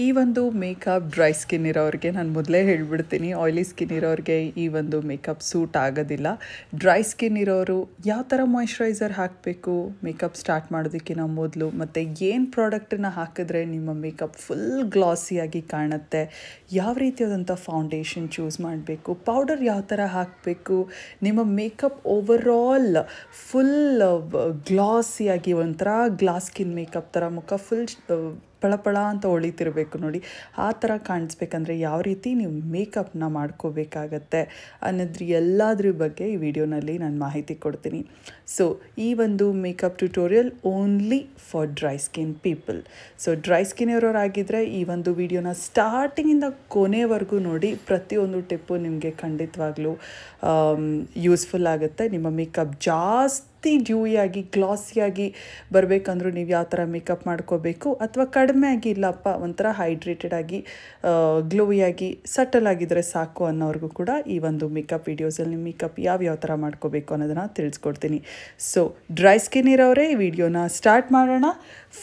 ಈ ಒಂದು makeup dry skin ಇರೋರಿಗೆ ನಾನು ಮೊದಲೇ ಹೇಳ್ಬಿಡ್ತೀನಿ, ಆಯ್ಲಿ ಸ್ಕಿನ್ ಇರೋರಿಗೆ ಈ ಒಂದು ಮೇಕಪ್ ಸೂಟ್ ಆಗೋದಿಲ್ಲ. ಡ್ರೈ ಸ್ಕಿನ್ ಇರೋರು ಯಾವ ಥರ ಮಾಯ್ಶ್ಚರೈಸರ್ ಹಾಕಬೇಕು ಮೇಕಪ್ ಸ್ಟಾರ್ಟ್ ಮಾಡೋದಕ್ಕಿಂತ ಮೊದಲು, ಮತ್ತು ಏನು ಪ್ರಾಡಕ್ಟನ್ನು ಹಾಕಿದ್ರೆ ನಿಮ್ಮ ಮೇಕಪ್ ಫುಲ್ ಗ್ಲಾಸಿಯಾಗಿ ಕಾಣುತ್ತೆ, ಯಾವ ರೀತಿಯಾದಂಥ ಫೌಂಡೇಶನ್ ಚೂಸ್ ಮಾಡಬೇಕು, ಪೌಡರ್ ಯಾವ ಥರ ಹಾಕಬೇಕು, ನಿಮ್ಮ ಮೇಕಪ್ ಓವರಾಲ್ ಫುಲ್ ಗ್ಲಾಸಿಯಾಗಿ ಒಂಥರ ಗ್ಲಾಸ್ ಸ್ಕಿನ್ ಮೇಕಪ್ ಥರ ಮುಖ ಫುಲ್ ಪಳಪಳ ಅಂತ ಹೊಳಿತಿರಬೇಕು ನೋಡಿ, ಆ ಥರ ಕಾಣಿಸ್ಬೇಕಂದ್ರೆ ಯಾವ ರೀತಿ ನೀವು ಮೇಕಪ್ನ ಮಾಡ್ಕೋಬೇಕಾಗತ್ತೆ ಅನ್ನೋದ್ರ ಎಲ್ಲದ್ರ ಬಗ್ಗೆ ಈ ವಿಡಿಯೋನಲ್ಲಿ ನಾನು ಮಾಹಿತಿ ಕೊಡ್ತೀನಿ. ಸೊ ಈ ಒಂದು makeup tutorial only for dry skin people. So dry skin ಇರೋರಾಗಿದ್ದರೆ ಈ ಒಂದು ವಿಡಿಯೋನ ಸ್ಟಾರ್ಟಿಂಗಿಂದ ಕೊನೆವರೆಗೂ ನೋಡಿ. ಪ್ರತಿಯೊಂದು ಟಿಪ್ಪು ನಿಮಗೆ ಖಂಡಿತವಾಗ್ಲೂ ಯೂಸ್ಫುಲ್ ಆಗುತ್ತೆ. ನಿಮ್ಮ ಮೇಕಪ್ ಜಾಸ್ತಿ ಡ್ಯೂಯಾಗಿ ಗ್ಲಾಸಿಯಾಗಿ ಬರಬೇಕಂದ್ರೂ ನೀವು ಯಾವ ಥರ ಮೇಕಪ್ ಮಾಡ್ಕೋಬೇಕು, ಅಥವಾ ಕಡಿಮೆ ಆಗಿ ಇಲ್ಲಪ್ಪ ಒಂಥರ ಹೈಡ್ರೇಟೆಡ್ ಆಗಿ ಗ್ಲೋಯಾಗಿ ಸಟಲ್ ಆಗಿದ್ರೆ ಸಾಕು ಅನ್ನೋರಿಗೂ ಕೂಡ ಈ ಒಂದು ಮೇಕಪ್ ವೀಡಿಯೋಸಲ್ಲಿ ನಿಮ್ಮ ಮೇಕಪ್ ಯಾವ ಥರ ಮಾಡ್ಕೋಬೇಕು ಅನ್ನೋದನ್ನು ತಿಳಿಸ್ಕೊಡ್ತೀನಿ. ಸೊ ಡ್ರೈ ಸ್ಕಿನ್ ಇರೋರೇ ಈ ವಿಡಿಯೋನ ಸ್ಟಾರ್ಟ್ ಮಾಡೋಣ.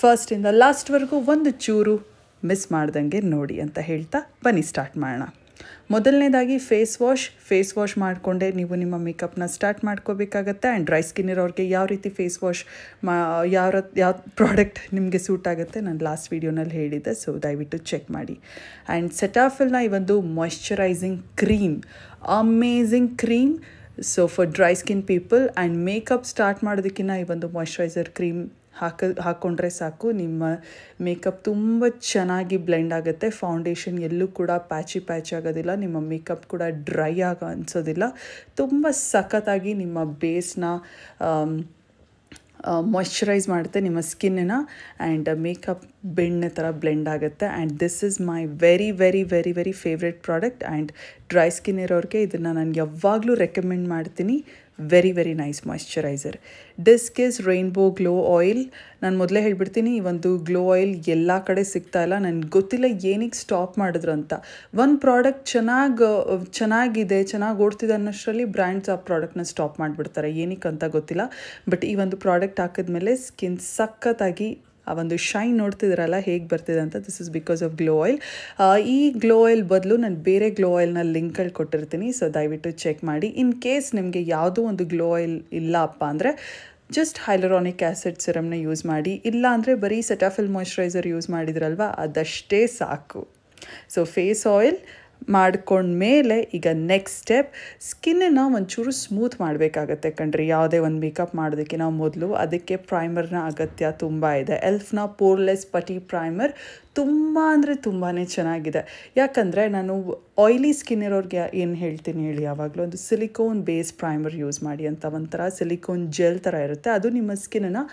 ಫಸ್ಟಿಂದ ಲಾಸ್ಟ್ವರೆಗೂ ಒಂದು ಚೂರು ಮಿಸ್ ಮಾಡ್ದಂಗೆ ನೋಡಿ ಅಂತ ಹೇಳ್ತಾ ಬನ್ನಿ ಸ್ಟಾರ್ಟ್ ಮಾಡೋಣ. ಮೊದಲನೇದಾಗಿ ಫೇಸ್ ವಾಶ್ ಮಾಡಿಕೊಂಡೆ ನೀವು ನಿಮ್ಮ ಮೇಕಪ್ನ ಸ್ಟಾರ್ಟ್ ಮಾಡ್ಕೋಬೇಕಾಗತ್ತೆ. ಆ್ಯಂಡ್ ಡ್ರೈ ಸ್ಕಿನ್ ಇರೋರಿಗೆ ಯಾವ ರೀತಿ ಫೇಸ್ ವಾಶ್ ಯಾವ ಪ್ರಾಡಕ್ಟ್ ನಿಮಗೆ ಸೂಟ್ ಆಗುತ್ತೆ ನಾನು ಲಾಸ್ಟ್ ವೀಡಿಯೋನಲ್ಲಿ ಹೇಳಿದ್ದೆ, ಸೊ ದಯವಿಟ್ಟು ಚೆಕ್ ಮಾಡಿ. ಆ್ಯಂಡ್ ಸೆಟಾಫಿಲ್ನ ಈ ಒಂದು moisturising cream, amazing cream. So for dry skin people and makeup start ಮಾಡೋದಕ್ಕಿಂತ ಈ ಒಂದು ಮಾಯ್ಶ್ಚರೈಸರ್ ಕ್ರೀಮ್ ಹಾಕ್ಕೊಂಡ್ರೆ ಸಾಕು, ನಿಮ್ಮ ಮೇಕಪ್ ತುಂಬ ಚೆನ್ನಾಗಿ ಬ್ಲೆಂಡ್ ಆಗುತ್ತೆ. ಫೌಂಡೇಶನ್ ಎಲ್ಲೂ ಕೂಡ ಪ್ಯಾಚ್ ಆಗೋದಿಲ್ಲ, ನಿಮ್ಮ ಮೇಕಪ್ ಕೂಡ ಡ್ರೈ ಅನಿಸೋದಿಲ್ಲ. ತುಂಬ ಸಖತ್ತಾಗಿ ನಿಮ್ಮ ಬೇಸ್ನ ಮಾಯ್ಶ್ಚರೈಸ್ ಮಾಡುತ್ತೆ, ನಿಮ್ಮ ಸ್ಕಿನ್ನನ್ನು. ಆ್ಯಂಡ್ ಮೇಕಪ್ ಬೆಣ್ಣೆ ಥರ ಬ್ಲೆಂಡ್ ಆಗುತ್ತೆ. And this is my very very very very favourite product. And dry skin ಇರೋರಿಗೆ ಇದನ್ನು ನಾನು ಯಾವಾಗಲೂ ರೆಕಮೆಂಡ್ ಮಾಡ್ತೀನಿ. Very very nice moisturiser. This is rainbow glow oil. ನಾನು ಮೊದಲೇ ಹೇಳ್ಬಿಡ್ತೀನಿ, ಈ ಒಂದು ಗ್ಲೋ ಆಯಿಲ್ ಎಲ್ಲ ಕಡೆ ಸಿಗ್ತಾಯಿಲ್ಲ. ನನಗೆ ಗೊತ್ತಿಲ್ಲ ಏನಕ್ಕೆ ಸ್ಟಾಪ್ ಮಾಡಿದ್ರು ಅಂತ. ಒಂದು ಪ್ರಾಡಕ್ಟ್ ಚೆನ್ನಾಗಿದೆ, ಚೆನ್ನಾಗಿ ಓಡ್ತಿದೆ ಅನ್ನೋಷ್ಟರಲ್ಲಿ ಬ್ರ್ಯಾಂಡ್ಸ್ ಆ ಪ್ರಾಡಕ್ಟ್ನ ಸ್ಟಾಪ್ ಮಾಡಿಬಿಡ್ತಾರೆ, ಏನಕ್ಕೆ ಅಂತ ಗೊತ್ತಿಲ್ಲ. ಬಟ್ ಈ ಒಂದು ಪ್ರಾಡಕ್ಟ್ ಹಾಕಿದ್ಮೇಲೆ ಸ್ಕಿನ್ ಸಖತ್ತಾಗಿ ಆ ಒಂದು ಶೈನ್ ನೋಡ್ತಿದ್ರಲ್ಲ ಹೇಗೆ ಬರ್ತಿದೆ ಅಂತ, this is because of glow oil. ಈ ಗ್ಲೋ ಆಯಿಲ್ ಬದಲು ನಾನು ಬೇರೆ ಗ್ಲೋ ಆಯಿಲ್ನ ಲಿಂಕಲ್ಲಿ ಕೊಟ್ಟಿರ್ತೀನಿ, ಸೊ ದಯವಿಟ್ಟು ಚೆಕ್ ಮಾಡಿ. ಇನ್ ಕೇಸ್ ನಿಮಗೆ ಯಾವುದೋ ಒಂದು ಗ್ಲೋ ಆಯಿಲ್ ಇಲ್ಲಪ್ಪ ಅಂದರೆ ಜಸ್ಟ್ ಹೈಲರಾನಿಕ್ ಆ್ಯಸಿಡ್ ಸಿರಮ್ನ ಯೂಸ್ ಮಾಡಿ, ಇಲ್ಲ ಅಂದರೆ ಬರೀ ಸೆಟಾಫಿಲ್ ಮಾಯ್ಶ್ಚರೈಸರ್ ಯೂಸ್ ಮಾಡಿದ್ರಲ್ವ ಅದಷ್ಟೇ ಸಾಕು. ಸೊ ಫೇಸ್ ಆಯಿಲ್ ಮಾಡ್ಕೊಂಡ್ಮೇಲೆ ಈಗ ನೆಕ್ಸ್ಟ್ ಸ್ಟೆಪ್, ಸ್ಕಿನ್ನನ್ನು ಒಂಚೂರು ಸ್ಮೂತ್ ಮಾಡಬೇಕಾಗತ್ತೆ ಕಣ್ರಿ. ಯಾವುದೇ ಒಂದು ಮೇಕಪ್ ಮಾಡೋದಕ್ಕೆ ನಾವು ಮೊದಲು ಅದಕ್ಕೆ ಪ್ರೈಮರ್ನ ಅಗತ್ಯ ತುಂಬ ಇದೆ. ಎಲ್ಫ್ನ ಪೋರ್ಲೆಸ್ ಪಟಿ ಪ್ರೈಮರ್ ತುಂಬ ಅಂದರೆ ತುಂಬಾ ಚೆನ್ನಾಗಿದೆ. ಯಾಕಂದರೆ ನಾನು ಆಯ್ಲಿ ಸ್ಕಿನ್ ಇರೋರಿಗೆ ಏನು ಹೇಳ್ತೀನಿ ಹೇಳಿ, ಯಾವಾಗಲೂ ಒಂದು ಸಿಲಿಕೋನ್ ಬೇಸ್ ಪ್ರೈಮರ್ ಯೂಸ್ ಮಾಡಿ ಅಂತ. ಒಂಥರ ಸಿಲಿಕೋನ್ ಜೆಲ್ ಥರ ಇರುತ್ತೆ, ಅದು ನಿಮ್ಮ ಸ್ಕಿನ್ನನ್ನು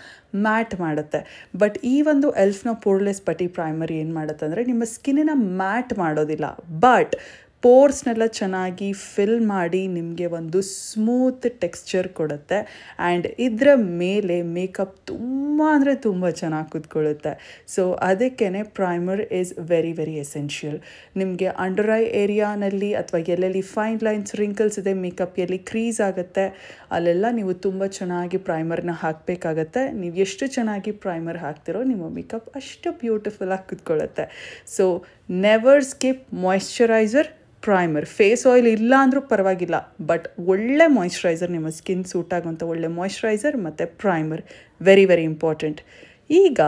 ಮ್ಯಾಟ್ ಮಾಡುತ್ತೆ. ಬಟ್ ಈ ಒಂದು ಎಲ್ಫ್ನ ಪೋರ್ಲೆಸ್ ಪಟಿ ಪ್ರೈಮರ್ ಏನು ಮಾಡುತ್ತೆ ಅಂದರೆ ನಿಮ್ಮ ಸ್ಕಿನ್ನನ್ನು ಮ್ಯಾಟ್ ಮಾಡೋದಿಲ್ಲ, ಬಟ್ ಪೋರ್ಸ್ನೆಲ್ಲ ಚೆನ್ನಾಗಿ ಫಿಲ್ ಮಾಡಿ ನಿಮಗೆ ಒಂದು ಸ್ಮೂತ್ ಟೆಕ್ಸ್ಚರ್ ಕೊಡುತ್ತೆ. ಆ್ಯಂಡ್ ಇದರ ಮೇಲೆ ಮೇಕಪ್ ತುಂಬ ಅಂದರೆ ತುಂಬ ಚೆನ್ನಾಗಿ ಕೂತ್ಕೊಳ್ಳುತ್ತೆ. ಸೊ ಅದಕ್ಕೇ primer is very very essential. ನಿಮಗೆ ಅಂಡರ್ ಐ ಏರಿಯಾನಲ್ಲಿ ಅಥವಾ ಎಲ್ಲೆಲ್ಲಿ ಫೈನ್ ಲೈನ್ಸ್ ರಿಂಕಲ್ಸ್ ಇದೆ, ಮೇಕಪ್ ಎಲ್ಲಿ ಕ್ರೀಸ್ ಆಗುತ್ತೆ ಅಲ್ಲೆಲ್ಲ ನೀವು ತುಂಬ ಚೆನ್ನಾಗಿ ಪ್ರೈಮರ್ನ ಹಾಕಬೇಕಾಗತ್ತೆ. ನೀವು ಎಷ್ಟು ಚೆನ್ನಾಗಿ ಪ್ರೈಮರ್ ಹಾಕ್ತಿರೋ ನಿಮ್ಮ ಮೇಕಪ್ ಅಷ್ಟು ಬ್ಯೂಟಿಫುಲ್ಲಾಗಿ ಕೂತ್ಕೊಳ್ಳುತ್ತೆ. So never skip moisturiser, primer. Face oil ಇಲ್ಲ ಅಂದರೂ ಪರವಾಗಿಲ್ಲ, ಬಟ್ ಒಳ್ಳೆ ಮಾಯ್ಶ್ಚರೈಸರ್, ನಿಮ್ಮ ಸ್ಕಿನ್ ಸೂಟ್ ಆಗುವಂಥ ಒಳ್ಳೆ ಮಾಯ್ಶ್ಚರೈಸರ್ ಮತ್ತು ಪ್ರೈಮರ್ ವೆರಿ ವೆರಿ ಇಂಪಾರ್ಟೆಂಟ್. ಈಗ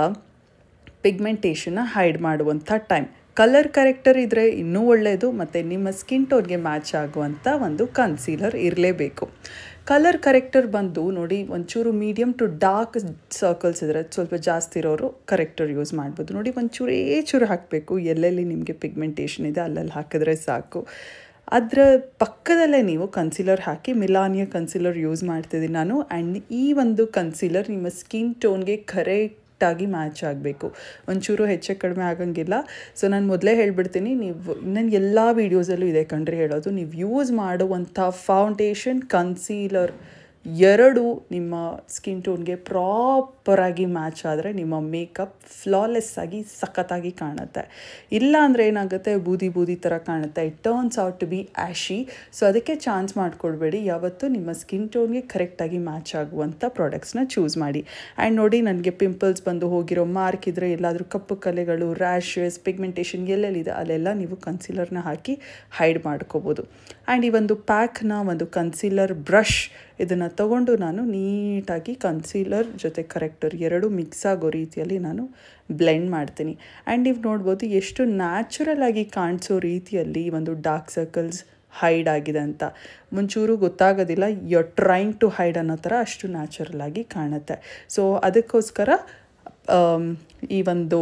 ಪಿಗ್ಮೆಂಟೇಷನ್ನ ಹೈಡ್ ಮಾಡುವಂಥ ಟೈಮ್. ಕಲರ್ ಕರೆಕ್ಟರ್ ಇದ್ದರೆ ಇನ್ನೂ ಒಳ್ಳೆಯದು, ಮತ್ತು ನಿಮ್ಮ ಸ್ಕಿನ್ ಟೋನ್ಗೆ ಮ್ಯಾಚ್ ಆಗುವಂಥ ಒಂದು ಕನ್ಸೀಲರ್ ಇರಲೇಬೇಕು. ಕಲರ್ ಕರೆಕ್ಟರ್ ಬಂದು ನೋಡಿ, ಒಂಚೂರು ಮೀಡಿಯಮ್ ಟು ಡಾರ್ಕ್ ಸರ್ಕಲ್ಸ್ ಇದ್ದರೆ ಸ್ವಲ್ಪ ಜಾಸ್ತಿ ಇರೋರು ಕರೆಕ್ಟರ್ ಯೂಸ್ ಮಾಡ್ಬೋದು. ನೋಡಿ ಚೂರು ಹಾಕಬೇಕು, ಎಲ್ಲೆಲ್ಲಿ ನಿಮಗೆ ಪಿಗ್ಮೆಂಟೇಷನ್ ಇದೆ ಅಲ್ಲಲ್ಲಿ ಹಾಕಿದ್ರೆ ಸಾಕು. ಅದರ ಪಕ್ಕದಲ್ಲೇ ನೀವು ಕನ್ಸೀಲರ್ ಹಾಕಿ, ಮಿಲಾನಿಯಾ ಕನ್ಸೀಲರ್ ಯೂಸ್ ಮಾಡ್ತಿದ್ದೀನಿ ನಾನು. ಆ್ಯಂಡ್ ಈ ಒಂದು ಕನ್ಸೀಲರ್ ನಿಮ್ಮ ಸ್ಕಿನ್ ಟೋನ್ಗೆ ಕರೆಕ್ಟಾಗಿ ಮ್ಯಾಚ್ ಆಗಬೇಕು, ಒಂಚೂರು ಹೆಚ್ಚು ಕಡಿಮೆ ಆಗಂಗಿಲ್ಲ. ಸೊ ನಾನು ಮೊದಲೇ ಹೇಳ್ಬಿಡ್ತೀನಿ, ನೀವು ನನ್ನ ಎಲ್ಲ ವೀಡಿಯೋಸಲ್ಲೂ ಇದೆ ಕಣ್ರಿ ಹೇಳೋದು, ನೀವು ಯೂಸ್ ಮಾಡುವಂಥ ಫೌಂಡೇಶನ್, ಕನ್ಸೀಲರ್ ಎರಡು ನಿಮ್ಮ ಸ್ಕಿನ್ ಟೋನ್ಗೆ ಪ್ರಾಪರಾಗಿ ಮ್ಯಾಚ್ ಆದರೆ ನಿಮ್ಮ ಮೇಕಪ್ ಫ್ಲಾಲೆಸ್ ಆಗಿ ಸಖತ್ತಾಗಿ ಕಾಣುತ್ತೆ. ಇಲ್ಲ ಅಂದರೆ ಏನಾಗುತ್ತೆ, ಬೂದಿ ಬೂದಿ ಥರ ಕಾಣುತ್ತೆ. It turns out to be ashy. So ಅದಕ್ಕೆ ಚಾನ್ಸ್ ಮಾಡಿಕೊಡ್ಬೇಡಿ. ಯಾವತ್ತೂ ನಿಮ್ಮ ಸ್ಕಿನ್ ಟೋನ್ಗೆ ಕರೆಕ್ಟಾಗಿ ಮ್ಯಾಚ್ ಆಗುವಂಥ ಪ್ರಾಡಕ್ಟ್ಸ್ನ ಚೂಸ್ ಮಾಡಿ. ಆ್ಯಂಡ್ ನೋಡಿ, ನನಗೆ ಪಿಂಪಲ್ಸ್ ಬಂದು ಹೋಗಿರೋ ಮಾರ್ಕ್ ಇದ್ದರೆ, ಎಲ್ಲಾದರೂ ಕಪ್ಪು ಕಲೆಗಳು, ರ್ಯಾಷಸ್, ಪಿಗ್ಮೆಂಟೇಷನ್ ಎಲ್ಲೆಲ್ಲಿದೆ ಅಲ್ಲೆಲ್ಲ ನೀವು ಕನ್ಸೀಲರ್ನ ಹಾಕಿ ಹೈಡ್ ಮಾಡ್ಕೋಬೋದು. ಆ್ಯಂಡ್ ಈ ಒಂದು ಪ್ಯಾಕ್ನ, ಒಂದು ಕನ್ಸೀಲರ್ ಬ್ರಷ್ ಇದನ್ನು ತಗೊಂಡು ನಾನು ನೀಟಾಗಿ ಕನ್ಸೀಲರ್ ಜೊತೆ ಕರೆಕ್ಟರ್ ಎರಡೂ ಮಿಕ್ಸ್ ಆಗೋ ರೀತಿಯಲ್ಲಿ ನಾನು ಬ್ಲೆಂಡ್ ಮಾಡ್ತೀನಿ. ಆ್ಯಂಡ್ ನೀವು ನೋಡ್ಬೋದು ಎಷ್ಟು ನ್ಯಾಚುರಲ್ ಆಗಿ ಕಾಣಿಸೋ ರೀತಿಯಲ್ಲಿ ಒಂದು ಡಾರ್ಕ್ ಸರ್ಕಲ್ಸ್ ಹೈಡ್ ಆಗಿದೆ ಅಂತ. ಮುಂಚೂರು ಗೊತ್ತಾಗೋದಿಲ್ಲ, you are trying to hide ಅನ್ನೋ ಥರ ಅಷ್ಟು ನ್ಯಾಚುರಲ್ ಆಗಿ ಕಾಣುತ್ತೆ. ಸೊ ಅದಕ್ಕೋಸ್ಕರ ಈ ಒಂದು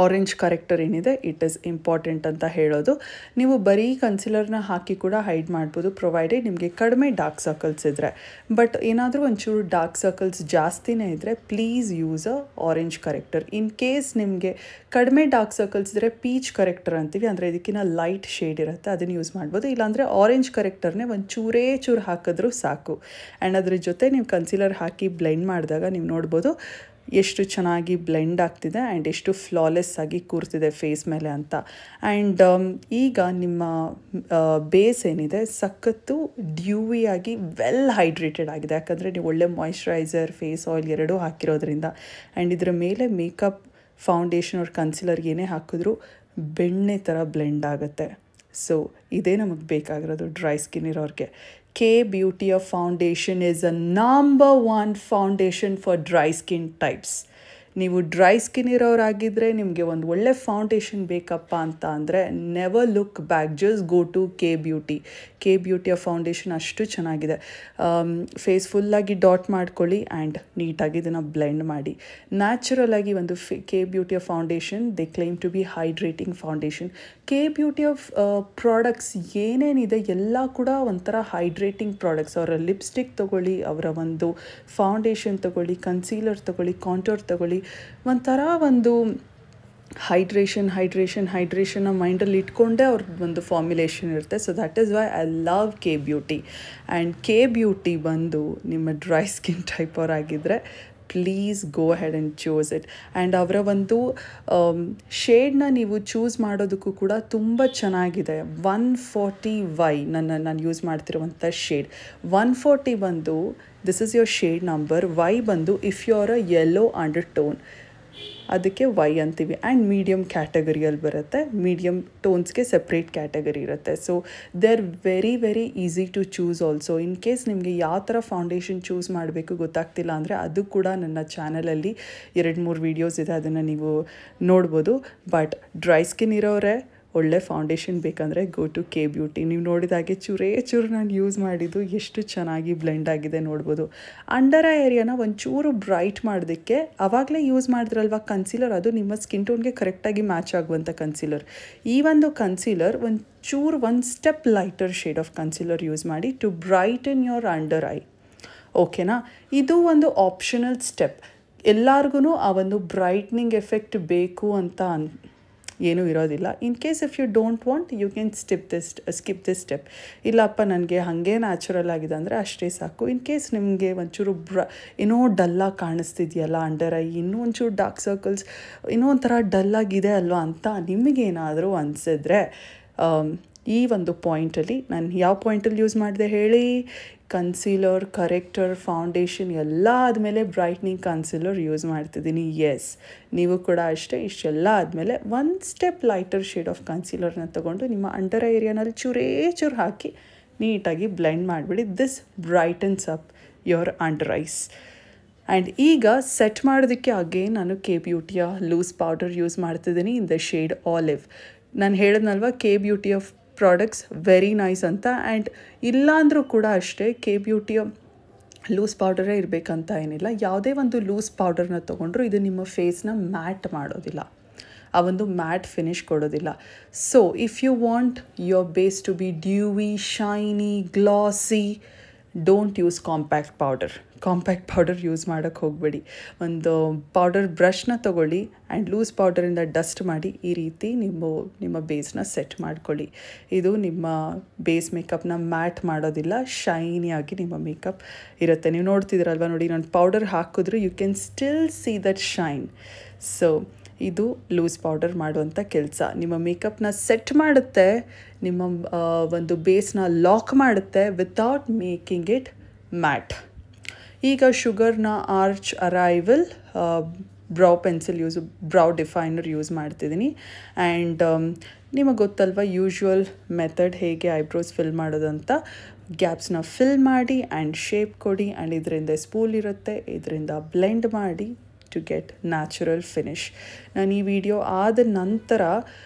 ಆರೆಂಜ್ ಕರೆಕ್ಟರ್ ಏನಿದೆ, ಇಟ್ ಈಸ್ ಇಂಪಾರ್ಟೆಂಟ್ ಅಂತ ಹೇಳೋದು. ನೀವು ಬರೀ ಕನ್ಸಿಲರ್ನ ಹಾಕಿ ಕೂಡ ಹೈಡ್ ಮಾಡ್ಬೋದು, ಪ್ರೊವೈಡೆಡ್ ನಿಮಗೆ ಕಡಿಮೆ ಡಾರ್ಕ್ ಸರ್ಕಲ್ಸ್ ಇದ್ದರೆ. ಬಟ್ ಏನಾದರೂ ಒಂಚೂರು ಡಾರ್ಕ್ ಸರ್ಕಲ್ಸ್ ಜಾಸ್ತಿನೇ ಇದ್ದರೆ please use a orange corrector. In case ನಿಮಗೆ ಕಡಿಮೆ ಡಾರ್ಕ್ ಸರ್ಕಲ್ಸ್ ಇದ್ದರೆ ಪೀಚ್ ಕರೆಕ್ಟರ್ ಅಂತೀವಿ, ಅಂದರೆ ಇದಕ್ಕಿಂತ ಲೈಟ್ ಶೇಡ್ ಇರುತ್ತೆ, ಅದನ್ನು ಯೂಸ್ ಮಾಡ್ಬೋದು. ಇಲ್ಲಾಂದರೆ ಆರೆಂಜ್ ಕರೆಕ್ಟರ್ನೇ ಒಂದು ಚೂರು ಹಾಕಿದ್ರೂ ಸಾಕು. ಆ್ಯಂಡ್ ಅದ್ರ ಜೊತೆ ನೀವು ಕನ್ಸಿಲರ್ ಹಾಕಿ ಬ್ಲೆಂಡ್ ಮಾಡಿದಾಗ ನೀವು ನೋಡ್ಬೋದು ಎಷ್ಟು ಚೆನ್ನಾಗಿ ಬ್ಲೆಂಡ್ ಆಗ್ತಿದೆ ಆ್ಯಂಡ್ ಎಷ್ಟು ಫ್ಲಾಲೆಸ್ ಆಗಿ ಕೂರ್ತಿದೆ ಫೇಸ್ ಮೇಲೆ ಅಂತ. ಆ್ಯಂಡ್ ಈಗ ನಿಮ್ಮ ಬೇಸ್ ಏನಿದೆ ಸಖತ್ತು ಡ್ಯೂವಿಯಾಗಿ ವೆಲ್ ಹೈಡ್ರೇಟೆಡ್ ಆಗಿದೆ, ಯಾಕಂದರೆ ನೀವು ಒಳ್ಳೆ ಮಾಯಿಶ್ಚರೈಸರ್, ಫೇಸ್ ಆಯಿಲ್ ಎರಡೂ ಹಾಕಿರೋದ್ರಿಂದ. ಆ್ಯಂಡ್ ಇದರ ಮೇಲೆ ಮೇಕಪ್, ಫೌಂಡೇಶನ್ ಅವ್ರ ಕನ್ಸಿಲರ್ ಏನೇ ಹಾಕಿದ್ರೂ ಬೆಣ್ಣೆ ಥರ ಬ್ಲೆಂಡ್ ಆಗುತ್ತೆ. ಸೊ ಇದೇ ನಮಗೆ ಬೇಕಾಗಿರೋದು ಡ್ರೈ ಸ್ಕಿನ್ ಇರೋರಿಗೆ. K-Beauty foundation is a number 1 foundation for dry skin types. ನೀವು ಡ್ರೈ ಸ್ಕಿನ್ ಇರೋರಾಗಿದ್ದರೆ ನಿಮಗೆ ಒಂದು ಒಳ್ಳೆ ಫೌಂಡೇಶನ್ ಬೇಕಪ್ಪ ಅಂತ ಅಂದರೆ never look back, just go to K-Beauty foundation ಅಷ್ಟು ಚೆನ್ನಾಗಿದೆ. ಫೇಸ್ ಫುಲ್ಲಾಗಿ ಡಾಟ್ ಮಾಡ್ಕೊಳ್ಳಿ ಆ್ಯಂಡ್ ನೀಟಾಗಿ ಇದನ್ನು ಬ್ಲೆಂಡ್ ಮಾಡಿ. ನ್ಯಾಚುರಲ್ ಆಗಿ ಒಂದು K-Beauty foundation they claim to be hydrating foundation. K-Beauty products ಏನೇನಿದೆ ಎಲ್ಲ ಕೂಡ ಒಂಥರ ಹೈಡ್ರೇಟಿಂಗ್ ಪ್ರಾಡಕ್ಟ್ಸ್. ಅವರ ಲಿಪ್ಸ್ಟಿಕ್ ತೊಗೊಳ್ಳಿ, ಅವರ ಒಂದು ಫೌಂಡೇಶನ್ ತೊಗೊಳ್ಳಿ, ಕನ್ಸೀಲರ್ ತೊಗೊಳ್ಳಿ, ಕಾಂಟೋರ್ ತೊಗೊಳ್ಳಿ, ಒಂಥರ ಒಂದು ಹೈಡ್ರೇಷನ್ನ ಮೈಂಡಲ್ಲಿ ಇಟ್ಕೊಂಡೇ ಅವ್ರದ್ದು ಒಂದು ಫಾರ್ಮ್ಯುಲೇಷನ್ ಇರುತ್ತೆ. So that is why I love K-Beauty. And K-Beauty ಬಂದು ನಿಮ್ಮ ಡ್ರೈ ಸ್ಕಿನ್ ಟೈಪ್ ಅವರಾಗಿದ್ದರೆ please go head and choose it. And ಅವರ ಒಂದು ಶೇಡ್ನ ನೀವು ಚೂಸ್ ಮಾಡೋದಕ್ಕೂ ಕೂಡ ತುಂಬ ಚೆನ್ನಾಗಿದೆ. 140Y ನಾನು ಯೂಸ್ ಮಾಡ್ತಿರುವಂಥ ಶೇಡ್ 140 ಬಂದು this is your shade number. Y ಬಂದು if you are a yellow undertone, ಅದಕ್ಕೆ Y ಅಂತೀವಿ. ಆ್ಯಂಡ್ ಮೀಡಿಯಮ್ ಕ್ಯಾಟಗರಿಯಲ್ಲಿ ಬರುತ್ತೆ, ಮೀಡಿಯಮ್ ಟೋನ್ಸ್ಗೆ ಸಪ್ರೇಟ್ ಕ್ಯಾಟಗರಿ ಇರುತ್ತೆ. So they are very easy to choose also. In case ನಿಮಗೆ ಯಾವ ಥರ ಫೌಂಡೇಶನ್ ಚೂಸ್ ಮಾಡಬೇಕು ಗೊತ್ತಾಗ್ತಿಲ್ಲ ಅಂದರೆ ಅದು ಕೂಡ ನನ್ನ ಚಾನಲಲ್ಲಿ 2-3 ವೀಡಿಯೋಸ್ ಇದೆ, ಅದನ್ನು ನೀವು ನೋಡ್ಬೋದು. ಬಟ್ ಡ್ರೈ ಸ್ಕಿನ್ ಇರೋರೆ ಒಳ್ಳೆ ಫೌಂಡೇಶನ್ ಬೇಕಂದರೆ ಗೋ ಟು K-Beauty. ನೀವು ನೋಡಿದಾಗೆ ಚೂರು ನಾನು ಯೂಸ್ ಮಾಡಿದ್ದು ಎಷ್ಟು ಚೆನ್ನಾಗಿ ಬ್ಲೆಂಡ್ ಆಗಿದೆ ನೋಡ್ಬೋದು. ಅಂಡರ್ ಐ ಏರಿಯಾನ ಒಂಚೂರು ಬ್ರೈಟ್ ಮಾಡೋದಕ್ಕೆ ಆವಾಗಲೇ ಯೂಸ್ ಮಾಡಿದ್ರಲ್ವ ಕನ್ಸೀಲರ್, ಅದು ನಿಮ್ಮ ಸ್ಕಿನ್ ಟೋನ್ಗೆ ಕರೆಕ್ಟಾಗಿ ಮ್ಯಾಚ್ ಆಗುವಂಥ ಕನ್ಸೀಲರ್. ಈ ಒಂದು ಕನ್ಸೀಲರ್ ಒಂದು step lighter shade of concealer use ಮಾಡಿ to brighten your under eye. ಓಕೆನಾ? ಇದು ಒಂದು ಆಪ್ಷನಲ್ ಸ್ಟೆಪ್. ಎಲ್ಲರಿಗೂ ಆ ಒಂದು ಬ್ರೈಟ್ನಿಂಗ್ ಎಫೆಕ್ಟ್ ಬೇಕು ಅಂತ ಏನೂ ಇರೋದಿಲ್ಲ. In case if you don't want you can skip this step. ಇಲ್ಲಪ್ಪ ನನಗೆ ಹಾಗೆ ನ್ಯಾಚುರಲ್ ಆಗಿದೆ ಅಂದರೆ ಅಷ್ಟೇ ಸಾಕು. ಇನ್ ಕೇಸ್ ನಿಮಗೆ ಒಂಚೂರು ಏನೋ ಡಲ್ಲಾಗಿ ಕಾಣಿಸ್ತಿದೆಯಲ್ಲ ಅಂಡರ್ ಐ, ಇನ್ನೂ ಒಂಚೂರು ಡಾರ್ಕ್ ಸರ್ಕಲ್ಸ್ ಇನ್ನೂ ಒಂಥರ ಡಲ್ಲಾಗಿದೆ ಅಲ್ವಾ ಅಂತ ನಿಮಗೇನಾದರೂ ಅನಿಸಿದ್ರೆ ಈ ಒಂದು ಪಾಯಿಂಟಲ್ಲಿ ನಾನು ಯಾವ ಪಾಯಿಂಟಲ್ಲಿ ಯೂಸ್ ಮಾಡಿದೆ ಹೇಳಿ, ಕನ್ಸೀಲರ್, ಕರೆಕ್ಟರ್, ಫೌಂಡೇಶನ್ ಎಲ್ಲ ಆದಮೇಲೆ ಬ್ರೈಟ್ನಿಂಗ್ ಕನ್ಸೀಲರ್ ಯೂಸ್ ಮಾಡ್ತಿದ್ದೀನಿ. ಎಸ್, ನೀವು ಕೂಡ ಅಷ್ಟೇ. ಇಷ್ಟೆಲ್ಲ ಆದಮೇಲೆ ಒಂದು ಸ್ಟೆಪ್ ಲೈಟರ್ ಶೇಡ್ ಆಫ್ ಕನ್ಸೀಲರ್ನ ತೊಗೊಂಡು ನಿಮ್ಮ ಅಂಡರ್ ಏರಿಯಾನಲ್ಲಿ ಚೂರು ಹಾಕಿ ನೀಟಾಗಿ ಬ್ಲೆಂಡ್ ಮಾಡಿಬಿಡಿ. This brightens up your under ice. And ಈಗ ಸೆಟ್ ಮಾಡೋದಕ್ಕೆ ಅಗೇನ್ ನಾನು K-Beauty ಲೂಸ್ ಪೌಡರ್ ಯೂಸ್ ಮಾಡ್ತಿದ್ದೀನಿ ಇನ್ ದ ಶೇಡ್ ಆಲಿವ್. ನಾನು ಹೇಳಿದ್ನಲ್ವ K-Beauty ಪ್ರಾಡಕ್ಟ್ಸ್ ವೆರಿ ನೈಸ್ ಅಂತ. ಆ್ಯಂಡ್ ಇಲ್ಲಾಂದರೂ ಕೂಡ ಅಷ್ಟೇ K-Beauty ಲೂಸ್ ಪೌಡರೇ ಇರಬೇಕಂತ ಏನಿಲ್ಲ. ಯಾವುದೇ ಒಂದು ಲೂಸ್ ಪೌಡರ್ನ ತೊಗೊಂಡ್ರು ಇದು ನಿಮ್ಮ ಫೇಸ್ನ ಮ್ಯಾಟ್ ಮಾಡೋದಿಲ್ಲ, ಆ ಒಂದು ಮ್ಯಾಟ್ ಫಿನಿಶ್ ಕೊಡೋದಿಲ್ಲ. So if you want your base to be dewy, shiny, glossy, don't use compact powder. Compact powder use ಮಾಡೋಕ್ಕೆ ಹೋಗಬೇಡಿ. ಒಂದು ಪೌಡರ್ ಬ್ರಷ್ನ ತೊಗೊಳ್ಳಿ ಆ್ಯಂಡ್ ಲೂಸ್ ಪೌಡರಿಂದ ಡಸ್ಟ್ ಮಾಡಿ ಈ ರೀತಿ ನಿಮ್ಮ ಬೇಸ್ನ ಸೆಟ್ ಮಾಡ್ಕೊಳ್ಳಿ. ಇದು ನಿಮ್ಮ ಬೇಸ್ ಮೇಕಪ್ನ ಮ್ಯಾಟ್ ಮಾಡೋದಿಲ್ಲ, ಶೈನಿಯಾಗಿ ನಿಮ್ಮ ಮೇಕಪ್ ಇರುತ್ತೆ. ನೀವು ನೋಡ್ತಿದ್ದೀರಲ್ವ, ನೋಡಿ ನಾನು ಪೌಡರ್ ಹಾಕಿದ್ರು you can still see that shine. So ಇದು ಲೂಸ್ ಪೌಡರ್ ಮಾಡುವಂಥ ಕೆಲಸ. ನಿಮ್ಮ ಮೇಕಪ್ನ ಸೆಟ್ ಮಾಡುತ್ತೆ, ನಿಮ್ಮ ಒಂದು ಬೇಸ್ನ ಲಾಕ್ ಮಾಡುತ್ತೆ ವಿತೌಟ್ ಮೇಕಿಂಗ್ ಇಟ್ ಮ್ಯಾಟ್. ಈಗ ಶುಗರ್ನ arch arrival brow pencil brow definer use ಮಾಡ್ತಿದ್ದೀನಿ. ಆ್ಯಂಡ್ ನಿಮಗೆ ಗೊತ್ತಲ್ವ ಯೂಶ್ವಲ್ ಮೆಥಡ್ ಹೇಗೆ ಐಬ್ರೋಸ್ ಫಿಲ್ ಮಾಡೋದಂತ. ಗ್ಯಾಪ್ಸ್ನ ಫಿಲ್ ಮಾಡಿ ಆ್ಯಂಡ್ ಶೇಪ್ ಕೊಡಿ ಆ್ಯಂಡ್ ಇದರಿಂದ ಸ್ಪೂಲ್ ಇರುತ್ತೆ, ಇದರಿಂದ ಬ್ಲೆಂಡ್ ಮಾಡಿ ಟು ಗೆಟ್ ನ್ಯಾಚುರಲ್ ಫಿನಿಶ್. ನಾನು ಈ ವಿಡಿಯೋ ಆದ ನಂತರ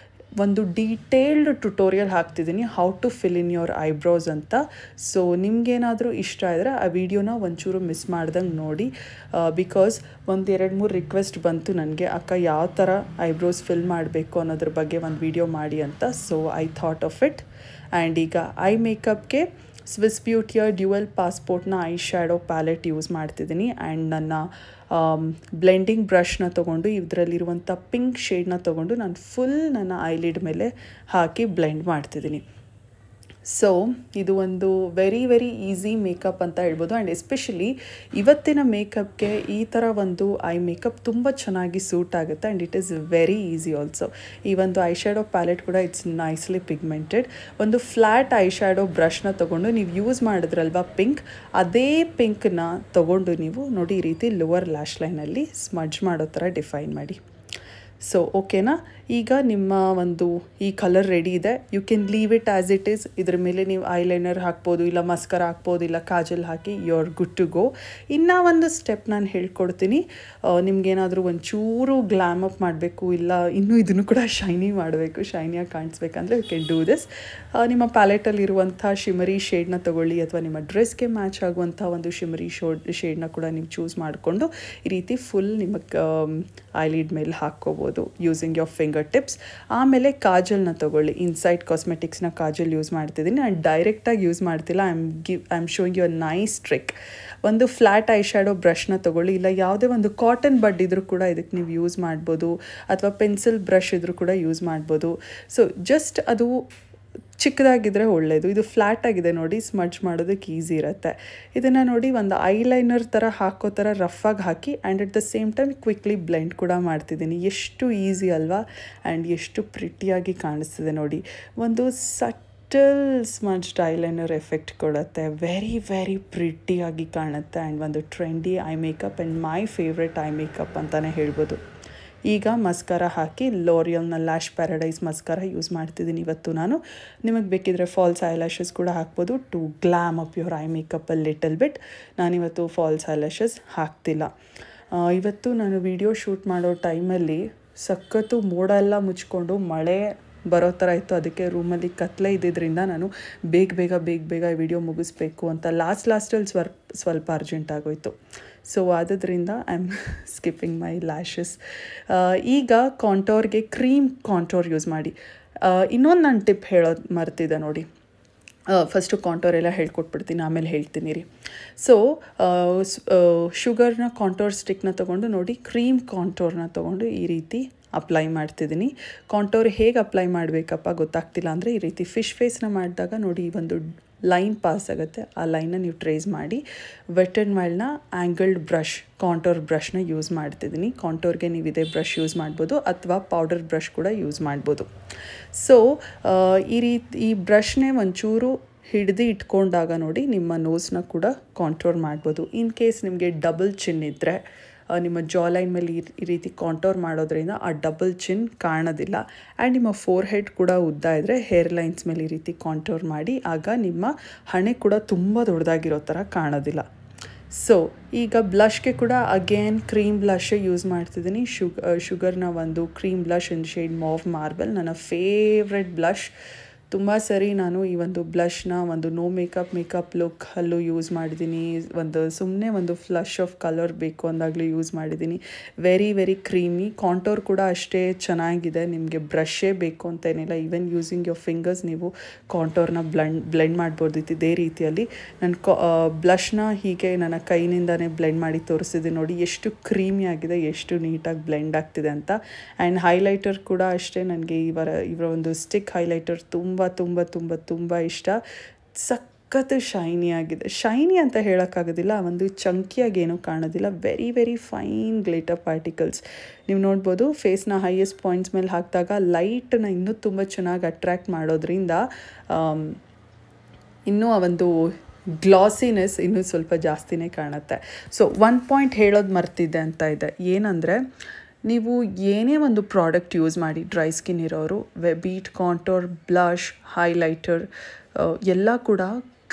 ಒಂದು ಡೀಟೇಲ್ಡ್ ಟ್ಯುಟೋರಿಯಲ್ ಹಾಕ್ತಿದ್ದೀನಿ, how to fill in your eyebrows ಅಂತ. ಸೊ ನಿಮಗೇನಾದರೂ ಇಷ್ಟ ಇದ್ದರೆ ಆ ವಿಡಿಯೋನ ಒಂಚೂರು ಮಿಸ್ ಮಾಡ್ದಂಗೆ ನೋಡಿ. ಬಿಕಾಸ್ 1-2-3 ರಿಕ್ವೆಸ್ಟ್ ಬಂತು ನನಗೆ, ಅಕ್ಕ ಯಾವ ಥರ ಐಬ್ರೋಸ್ ಫಿಲ್ ಮಾಡಬೇಕು ಅನ್ನೋದ್ರ ಬಗ್ಗೆ ಒಂದು ವಿಡಿಯೋ ಮಾಡಿ ಅಂತ. So I thought of it. And ಈಗ ಐ ಮೇಕಪ್ಗೆ ಸ್ವಿಸ್ ಬ್ಯೂಟಿಯ ಡ್ಯುಯಲ್ ಪಾಸ್ಪೋರ್ಟ್ನ ಐ ಶ್ಯಾಡೋ ಪ್ಯಾಲೆಟ್ ಯೂಸ್ ಮಾಡ್ತಿದ್ದೀನಿ. ಆ್ಯಂಡ್ ನನ್ನ ಬ್ಲೆಂಡಿಂಗ್ ಬ್ರಷ್ನ ತೊಗೊಂಡು ಇದರಲ್ಲಿರುವಂಥ ಪಿಂಕ್ ಶೇಡ್ನ ತೊಗೊಂಡು ನಾನು ಫುಲ್ ನನ್ನ ಐಲಿಡ್ ಮೇಲೆ ಹಾಕಿ ಬ್ಲೆಂಡ್ ಮಾಡ್ತಿದ್ದೀನಿ. ಸೊ ಇದು ಒಂದು ವೆರಿ ವೆರಿ ಈಸಿ ಮೇಕಪ್ ಅಂತ ಹೇಳ್ಬೋದು. ಆ್ಯಂಡ್ ಎಸ್ಪೆಷಲಿ ಇವತ್ತಿನ ಮೇಕಪ್ಗೆ ಈ ಥರ ಒಂದು ಐ ಮೇಕಪ್ ತುಂಬ ಚೆನ್ನಾಗಿ ಸೂಟ್ ಆಗುತ್ತೆ. And it is very easy also. ಈ ಒಂದು ಐ ಶ್ಯಾಡೋ ಪ್ಯಾಲೆಟ್ ಕೂಡ ಇಟ್ಸ್ ನೈಸ್ಲಿ ಪಿಗ್ಮೆಂಟೆಡ್. ಒಂದು ಫ್ಲ್ಯಾಟ್ ಐ ಶ್ಯಾಡೋ ಬ್ರಷ್ನ ತೊಗೊಂಡು ನೀವು ಯೂಸ್ ಮಾಡಿದ್ರಲ್ವ ಪಿಂಕ್, ಅದೇ ಪಿಂಕ್ನ ತೊಗೊಂಡು ನೀವು ನೋಡಿ ಈ ರೀತಿ ಲೋವರ್ ಲ್ಯಾಶ್ ಲೈನಲ್ಲಿ ಸ್ಮಡ್ಜ್ ಮಾಡೋ ಥರ ಡಿಫೈನ್ ಮಾಡಿ. ಸೊ ಓಕೆನಾ, ಈಗ ನಿಮ್ಮ ಒಂದು ಈ ಕಲರ್ ರೆಡಿ ಇದೆ. You can leave it as it is. ಇದ್ರ ಮೇಲೆ ನೀವು ಐಲೈನರ್ ಹಾಕ್ಬೋದು, ಇಲ್ಲ ಮಸ್ಕರ ಹಾಕ್ಬೋದು, ಇಲ್ಲ ಕಾಜಲ್ ಹಾಕಿ you are good to go. ಇನ್ನೂ ಒಂದು ಸ್ಟೆಪ್ ನಾನು ಹೇಳ್ಕೊಡ್ತೀನಿ. ನಿಮ್ಗೇನಾದರೂ ಒಂಚೂರು ಗ್ಲಾಮ್ ಅಪ್ ಮಾಡಬೇಕು, ಇಲ್ಲ ಇನ್ನೂ ಇದನ್ನು ಕೂಡ ಶೈನಿ ಮಾಡಬೇಕು, ಶೈನಿಯಾಗಿ ಕಾಣಿಸ್ಬೇಕಂದ್ರೆ ಯು ಕ್ಯಾನ್ ಡೂ ದಿಸ್. ನಿಮ್ಮ ಪ್ಯಾಲೆಟಲ್ಲಿರುವಂಥ ಶಿಮರಿ ಶೇಡ್ನ ತೊಗೊಳ್ಳಿ, ಅಥವಾ ನಿಮ್ಮ ಡ್ರೆಸ್ಗೆ ಮ್ಯಾಚ್ ಆಗುವಂಥ ಒಂದು ಶಿಮರಿ ಶೇಡ್ನ ಕೂಡ ನೀವು ಚೂಸ್ ಮಾಡಿಕೊಂಡು ಈ ರೀತಿ ಫುಲ್ ನಿಮ್ಮ ಐಲಿಡ್ ಮೇಲೆ ಹಾಕ್ಕೋಬೋದು ಯೂಸಿಂಗ್ ಯೋರ್ ಫಿಂಗರ್ ಟಿಪ್ಸ್. ಆಮೇಲೆ ಕಾಜಲ್ನ ತೊಗೊಳ್ಳಿ. ಇನ್ಸೈಡ್ ಕಾಸ್ಮೆಟಿಕ್ಸ್ನ ಕಾಜಲ್ ಯೂಸ್ ಮಾಡ್ತಿದ್ದೀನಿ. ನಾನು ಡೈರೆಕ್ಟಾಗಿ ಯೂಸ್ ಮಾಡ್ತಿಲ್ಲ. I am showing you a nice trick. ಒಂದು ಫ್ಲ್ಯಾಟ್ ಐ ಶ್ಯಾಡೋ ಬ್ರಷ್ನ ತೊಗೊಳ್ಳಿ, ಇಲ್ಲ ಯಾವುದೇ ಒಂದು ಕಾಟನ್ ಬಡ್ ಇದ್ರೂ ಕೂಡ ಇದಕ್ಕೆ ನೀವು ಯೂಸ್ ಮಾಡ್ಬೋದು, ಅಥವಾ ಪೆನ್ಸಿಲ್ ಬ್ರಷ್ ಇದ್ರೂ ಕೂಡ ಯೂಸ್ ಮಾಡ್ಬೋದು. ಸೊ ಜಸ್ಟ್ ಅದು ಚಿಕ್ಕದಾಗಿದ್ದರೆ ಒಳ್ಳೆಯದು. ಇದು ಫ್ಲ್ಯಾಟ್ ಆಗಿದೆ ನೋಡಿ, ಸ್ಮಡ್ಜ್ ಮಾಡೋದಕ್ಕೆ ಈಸಿ ಇರುತ್ತೆ. ಇದನ್ನು ನೋಡಿ ಒಂದು ಐಲೈನರ್ ಥರ ಹಾಕೋ ಥರ ರಫಾಗಿ ಹಾಕಿ and at the same time quickly blend ಕೂಡ ಮಾಡ್ತಿದ್ದೀನಿ. ಎಷ್ಟು ಈಸಿ ಅಲ್ವಾ, ಆ್ಯಂಡ್ ಎಷ್ಟು ಪ್ರಿಟಿಯಾಗಿ ಕಾಣಿಸ್ತಿದೆ ನೋಡಿ. ಒಂದು ಸಟಲ್ ಸ್ಮಡ್ಜ್ಡ್ ಐಲೈನರ್ ಎಫೆಕ್ಟ್ ಕೊಡುತ್ತೆ, ವೆರಿ ವೆರಿ ಪ್ರಿಟಿಯಾಗಿ ಕಾಣುತ್ತೆ. ಆ್ಯಂಡ್ ಒಂದು trendy eye makeup and my favourite eye makeup ಅಂತಲೇ ಹೇಳ್ಬೋದು. ಈಗ ಮಸ್ಕರ ಹಾಕಿ ಲೋರಿಯಲ್ನ ಲ್ಯಾಶ್ ಪ್ಯಾರಡೈಸ್ ಮಸ್ಕರ ಯೂಸ್ ಮಾಡ್ತಿದ್ದೀನಿ ಇವತ್ತು ನಾನು. ನಿಮಗೆ ಬೇಕಿದ್ರೆ ಫಾಲ್ಸ್ ಐಲ್ಯಾಶಸ್ ಕೂಡ ಹಾಕ್ಬೋದು to glam up your eye makeup a little bit. ನಾನಿವತ್ತು ಫಾಲ್ಸ್ ಐಲ್ಯಾಶಸ್ ಹಾಕ್ತಿಲ್ಲ. ಇವತ್ತು ನಾನು ವಿಡಿಯೋ ಶೂಟ್ ಮಾಡೋ ಟೈಮಲ್ಲಿ ಸಖತ್ತು ಮೋಡ ಎಲ್ಲ ಮುಚ್ಕೊಂಡು ಮಳೆ ಬರೋ ಥರ ಇತ್ತು. ಅದಕ್ಕೆ ರೂಮಲ್ಲಿ ಕತ್ಲೆ ಇದ್ದಿದ್ದರಿಂದ ನಾನು ಬೇಗ ವಿಡಿಯೋ ಮುಗಿಸ್ಬೇಕು ಅಂತ ಲಾಸ್ಟಲ್ಲಿ ಸ್ವಲ್ಪ ಅರ್ಜೆಂಟ್ ಆಗೋಯ್ತು. ಸೊ ಆದದ್ರಿಂದ I am skipping my lashes. ಈಗ ಕಾಂಟೋರ್ಗೆ ಕ್ರೀಮ್ ಕಾಂಟೋರ್ ಯೂಸ್ ಮಾಡಿ. ಇನ್ನೊಂದು ನಾನು ಟಿಪ್ ಹೇಳೋದು ಮರ್ತಿದ್ದೆ ನೋಡಿ. ಫಸ್ಟು ಕಾಂಟೋರ್ ಎಲ್ಲ ಹೇಳ್ಕೊಟ್ಬಿಡ್ತೀನಿ, ಆಮೇಲೆ ಹೇಳ್ತೀನಿ ರೀ. ಸೊ ಶುಗರ್ನ ಕಾಂಟೋರ್ ಸ್ಟಿಕ್ನ ತೊಗೊಂಡು ನೋಡಿ ಕ್ರೀಮ್ ಕಾಂಟೋರ್ನ ತೊಗೊಂಡು ಈ ರೀತಿ ಅಪ್ಲೈ ಮಾಡ್ತಿದ್ದೀನಿ. ಕಾಂಟೋರ್ ಹೇಗೆ ಅಪ್ಲೈ ಮಾಡಬೇಕಪ್ಪ ಗೊತ್ತಾಗ್ತಿಲ್ಲ ಅಂದರೆ ಈ ರೀತಿ ಫಿಶ್ ಫೇಸ್ನ ಮಾಡಿದಾಗ ನೋಡಿ ಒಂದು ಲೈನ್ ಪಾಸ್ ಆಗುತ್ತೆ. ಆ ಲೈನ್ನ ನೀವು ಟ್ರೇಸ್ ಮಾಡಿ ವೆಟ್ ಆ್ಯಂಡ್ ವೈಲ್ಡ್ನ ಆ್ಯಂಗಲ್ಡ್ ಬ್ರಷ್ ಕಾಂಟೋರ್ ಬ್ರಷ್ನ ಯೂಸ್ ಮಾಡ್ತಿದ್ದೀನಿ. ಕಾಂಟೋರ್ಗೆ ನೀವು ಇದೇ ಬ್ರಷ್ ಯೂಸ್ ಮಾಡ್ಬೋದು, ಅಥವಾ ಪೌಡರ್ ಬ್ರಷ್ ಕೂಡ ಯೂಸ್ ಮಾಡ್ಬೋದು. ಸೊ ಈ ಬ್ರಷ್ನೇ ಒಂಚೂರು ಹಿಡ್ದು ಇಟ್ಕೊಂಡಾಗ ನೋಡಿ ನಿಮ್ಮ ನೋಸ್ನ ಕೂಡ ಕಾಂಟೋರ್ ಮಾಡ್ಬೋದು. ಇನ್ ಕೇಸ್ ನಿಮಗೆ ಡಬಲ್ ಚಿನ್ ಇದ್ದರೆ ನಿಮ್ಮ ಜಾಲೈನ್ ಮೇಲೆ ಈ ರೀತಿ ಕಾಂಟೋರ್ ಮಾಡೋದ್ರಿಂದ ಆ ಡಬಲ್ ಚಿನ್ ಕಾಣೋದಿಲ್ಲ. ಆ್ಯಂಡ್ ನಿಮ್ಮ ಫೋರ್ ಹೆಡ್ ಕೂಡ ಉದ್ದ ಇದ್ದರೆ ಹೇರ್ ಲೈನ್ಸ್ ಮೇಲೆ ಈ ರೀತಿ ಕಾಂಟೋರ್ ಮಾಡಿ, ಆಗ ನಿಮ್ಮ ಹಣೆ ಕೂಡ ತುಂಬ ದೊಡ್ಡದಾಗಿರೋ ಥರ ಕಾಣೋದಿಲ್ಲ. ಸೊ ಈಗ ಬ್ಲಷ್ಗೆ ಕೂಡ ಅಗೇನ್ ಕ್ರೀಮ್ ಬ್ಲಷ್ ಯೂಸ್ ಮಾಡ್ತಿದ್ದೀನಿ. ಶುಗರ್ನ ಒಂದು ಕ್ರೀಮ್ ಬ್ಲಷ್ ಇನ್ ಶೇಡ್ ಮಾವ್ ಮಾರ್ಬಲ್, ನನ್ನ ಫೇವ್ರೆಟ್ ಬ್ಲಷ್. ತುಂಬ ಸರಿ ನಾನು ಈ ಒಂದು ಬ್ಲಷ್ನ ಒಂದು ನೋ ಮೇಕಪ್ ಲುಕ್ ಅಲ್ಲೂ ಯೂಸ್ ಮಾಡಿದ್ದೀನಿ, ಸುಮ್ಮನೆ ಒಂದು ಫ್ಲಶ್ ಆಫ್ ಕಲರ್ ಬೇಕು ಅಂದಾಗಲೂ ಯೂಸ್ ಮಾಡಿದ್ದೀನಿ. Very creamy. ಕಾಂಟೋರ್ ಕೂಡ ಅಷ್ಟೇ ಚೆನ್ನಾಗಿದೆ. ನಿಮಗೆ ಬ್ರಷೇ ಬೇಕು ಅಂತ ಏನಿಲ್ಲ, ಈವನ್ ಯೂಸಿಂಗ್ ಯೋರ್ ಫಿಂಗರ್ಸ್ ನೀವು ಕಾಂಟೋರ್ನ ಬ್ಲೆಂಡ್ ಮಾಡ್ಬೋದಿತ್ತು ಇದೇ ರೀತಿಯಲ್ಲಿ. ನಾನು ಬ್ಲಷ್ನ ಹೀಗೆ ನನ್ನ ಕೈನಿಂದನೇ ಬ್ಲೆಂಡ್ ಮಾಡಿ ತೋರಿಸಿದ್ದೀನಿ ನೋಡಿ, ಎಷ್ಟು ಕ್ರೀಮಿ ಆಗಿದೆ, ಎಷ್ಟು ನೀಟಾಗಿ ಬ್ಲೆಂಡ್ ಆಗ್ತಿದೆ ಅಂತ. ಆ್ಯಂಡ್ ಹೈಲೈಟರ್ ಕೂಡ ಅಷ್ಟೇ, ನನಗೆ ಇವರ ಒಂದು ಸ್ಟಿಕ್ ಹೈಲೈಟರ್ ತುಂಬ ಇಷ್ಟ. ಸಖತ್ತು ಶೈನಿ ಆಗಿದೆ. ಶೈನಿ ಅಂತ ಹೇಳೋಕ್ಕಾಗೋದಿಲ್ಲ, ಒಂದು ಚಂಕಿಯಾಗಿ ಏನೂ ಕಾಣೋದಿಲ್ಲ. Very fine glitter particles. ನೀವು ನೋಡ್ಬೋದು ಫೇಸ್ನ ಹೈಯೆಸ್ಟ್ ಪಾಯಿಂಟ್ಸ್ ಮೇಲೆ ಹಾಕಿದಾಗ ಲೈಟನ್ನ ಇನ್ನೂ ತುಂಬ ಚೆನ್ನಾಗಿ ಅಟ್ರ್ಯಾಕ್ಟ್ ಮಾಡೋದ್ರಿಂದ ಇನ್ನೂ ಆ ಒಂದು ಗ್ಲಾಸಿನೆಸ್ ಇನ್ನೂ ಸ್ವಲ್ಪ ಜಾಸ್ತಿನೇ ಕಾಣುತ್ತೆ. ಸೊ ಒಂದು ಪಾಯಿಂಟ್ ಹೇಳೋದು ಮರ್ತಿದ್ದೆ ಅಂತ ಇದೆ, ಏನಂದರೆ ನೀವು ಏನೇ ಒಂದು ಪ್ರಾಡಕ್ಟ್ ಯೂಸ್ ಮಾಡಿ ಡ್ರೈ ಸ್ಕಿನ್ ಇರೋರು, ಬೀಟ್ ಕಾಂಟೋರ್, ಬ್ಲಷ್, ಹೈಲೈಟರ್ ಎಲ್ಲ ಕೂಡ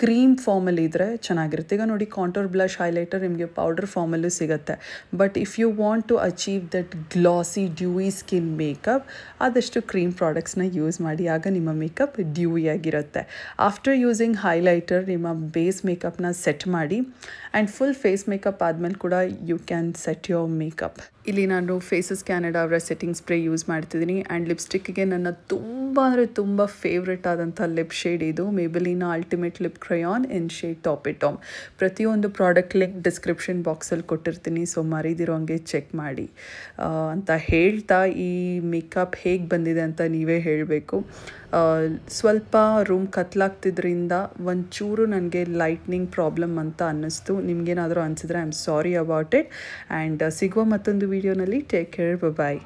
ಕ್ರೀಮ್ ಫಾರ್ಮಲ್ಲಿ ಇದ್ದರೆ ಚೆನ್ನಾಗಿರುತ್ತೆ. ಈಗ ನೋಡಿ ಕಾಂಟೋರ್, ಬ್ಲಷ್, ಹೈಲೈಟರ್ ನಿಮಗೆ ಪೌಡರ್ ಫಾರ್ಮಲ್ಲೂ ಸಿಗುತ್ತೆ. But if you want to achieve that glossy dewy skin makeup, ಆದಷ್ಟು ಕ್ರೀಮ್ ಪ್ರಾಡಕ್ಟ್ಸ್ನ ಯೂಸ್ ಮಾಡಿ, ಆಗ ನಿಮ್ಮ ಮೇಕಪ್ ಡ್ಯೂಯಿ ಆಗಿರುತ್ತೆ. ಆಫ್ಟರ್ ಯೂಸಿಂಗ್ ಹೈಲೈಟರ್ ನಿಮ್ಮ ಬೇಸ್ ಮೇಕಪ್ನ ಸೆಟ್ ಮಾಡಿ, ಆ್ಯಂಡ್ ಫುಲ್ ಫೇಸ್ ಮೇಕಪ್ ಆದಮೇಲೆ ಕೂಡ you can set your makeup. ಇಲ್ಲಿ ನಾನು ಫೇಸಸ್ ಕ್ಯಾನಡಾ ಅವರ ಸೆಟ್ಟಿಂಗ್ ಸ್ಪ್ರೇ ಯೂಸ್ ಮಾಡ್ತಿದ್ದೀನಿ. ಆ್ಯಂಡ್ ಲಿಪ್ಸ್ಟಿಕ್ಗೆ ನನ್ನ ತುಂಬ ಫೇವ್ರೆಟ್ ಆದಂಥ ಲಿಪ್ ಶೇಡ್ ಇದು, Maybelline ultimate lip crayon in shade top it tom. ಪ್ರತಿಯೊಂದು ಪ್ರಾಡಕ್ಟ್ ಲಿಂಕ್ ಡಿಸ್ಕ್ರಿಪ್ಷನ್ ಬಾಕ್ಸಲ್ಲಿ ಕೊಟ್ಟಿರ್ತೀನಿ, ಸೊ ಮರಿದಿರೋ ಹಂಗೆ ಚೆಕ್ ಮಾಡಿ ಅಂತ ಹೇಳ್ತಾ, ಈ ಮೇಕಪ್ ಹೇಗೆ ಬಂದಿದೆ ಅಂತ ನೀವೇ ಹೇಳಬೇಕು. ಸ್ವಲ್ಪ ರೂಮ್ ಕತ್ಲಾಗ್ತಿದ್ರಿಂದ ಒಂಚೂರು ನನಗೆ ಲೈಟ್ನಿಂಗ್ ಪ್ರಾಬ್ಲಮ್ ಅಂತ ಅನ್ನಿಸ್ತು. ನಿಮಗೇನಾದರೂ ಅನಿಸಿದ್ರೆ I am sorry about it. And ಸಿಗುವ ಮತ್ತೊಂದು ವಿಡಿಯೋನಲ್ಲಿ. ಟೇಕ್ ಕೇರ್, ಬಾಯ್.